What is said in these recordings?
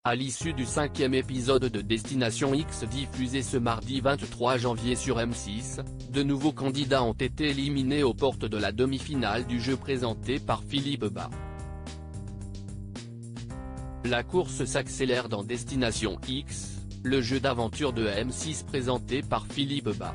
À l'issue du 5e épisode de Destination X diffusé ce mardi 23 janvier sur M6, de nouveaux candidats ont été éliminés aux portes de la demi-finale du jeu présenté par Philippe Bas. La course s'accélère dans Destination X, le jeu d'aventure de M6 présenté par Philippe Bas.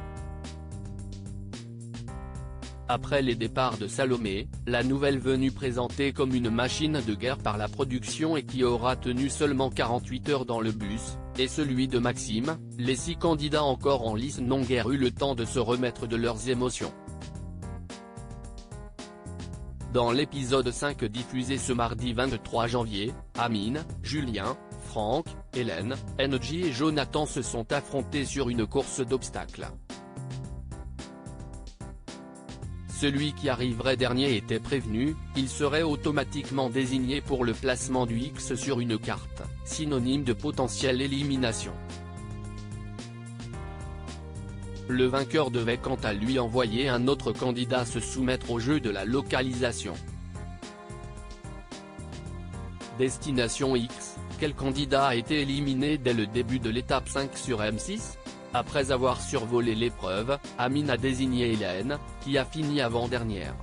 Après les départs de Salomé, la nouvelle venue présentée comme une machine de guerre par la production et qui aura tenu seulement 48 heures dans le bus, et celui de Maxime, les 6 candidats encore en lice n'ont guère eu le temps de se remettre de leurs émotions. Dans l'épisode 5 diffusé ce mardi 23 janvier, Amine, Julien, Franck, Hélène, NJ et Jonathan se sont affrontés sur une course d'obstacles. Celui qui arriverait dernier était prévenu, il serait automatiquement désigné pour le placement du X sur une carte, synonyme de potentielle élimination. Le vainqueur devait quant à lui envoyer un autre candidat se soumettre au jeu de la localisation. Destination X, quel candidat a été éliminé dès le début de l'étape 5 sur M6 ? Après avoir survolé l'épreuve, Amine a désigné Hélène, qui a fini avant-dernière.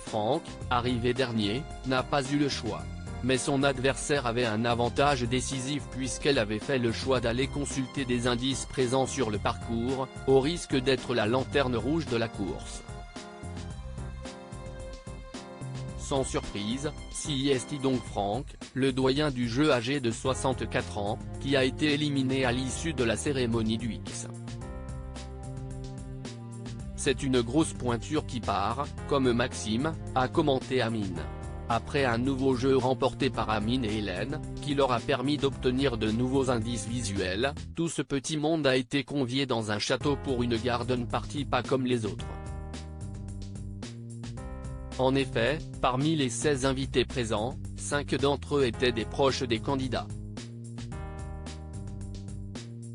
Franck, arrivé dernier, n'a pas eu le choix. Mais son adversaire avait un avantage décisif puisqu'elle avait fait le choix d'aller consulter des indices présents sur le parcours, au risque d'être la lanterne rouge de la course. Sans surprise, c'est donc Franck, le doyen du jeu âgé de 64 ans, qui a été éliminé à l'issue de la cérémonie du X. C'est une grosse pointure qui part, comme Maxime, a commenté Amine. Après un nouveau jeu remporté par Amine et Hélène, qui leur a permis d'obtenir de nouveaux indices visuels, tout ce petit monde a été convié dans un château pour une garden party pas comme les autres. En effet, parmi les 16 invités présents, 5 d'entre eux étaient des proches des candidats.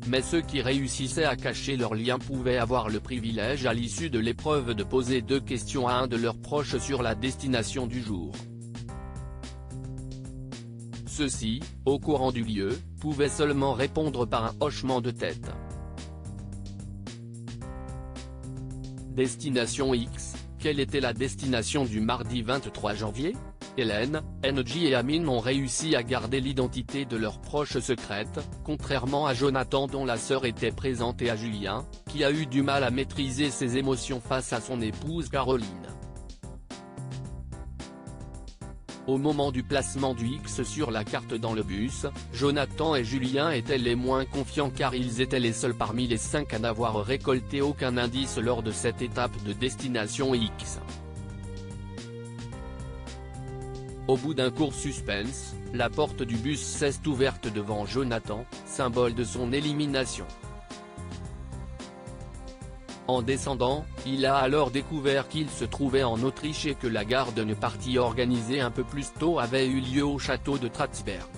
Mais ceux qui réussissaient à cacher leurs liens pouvaient avoir le privilège à l'issue de l'épreuve de poser 2 questions à un de leurs proches sur la destination du jour. Ceux-ci, au courant du lieu, pouvaient seulement répondre par un hochement de tête. Destination X, quelle était la destination du mardi 23 janvier ? Hélène, NJ et Amine ont réussi à garder l'identité de leurs proches secrètes, contrairement à Jonathan dont la sœur était présente et à Julien, qui a eu du mal à maîtriser ses émotions face à son épouse Caroline. Au moment du placement du X sur la carte dans le bus, Jonathan et Julien étaient les moins confiants car ils étaient les seuls parmi les 5 à n'avoir récolté aucun indice lors de cette étape de Destination X. Au bout d'un court suspense, la porte du bus s'est ouverte devant Jonathan, symbole de son élimination. En descendant, il a alors découvert qu'il se trouvait en Autriche et que la garden party organisée un peu plus tôt avait eu lieu au château de Tratzberg.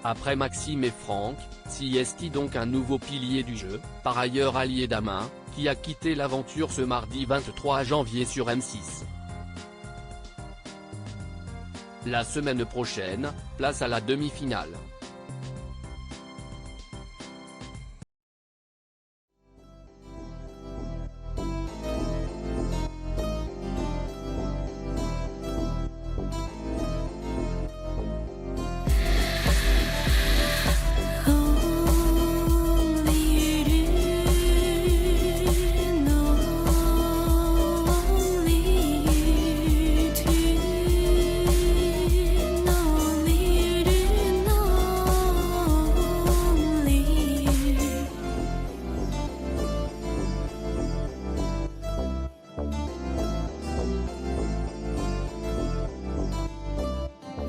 Après Maxime et Franck, c'est donc un nouveau pilier du jeu, par ailleurs allié d'Amin, qui a quitté l'aventure ce mardi 23 janvier sur M6. La semaine prochaine, place à la demi-finale.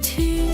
To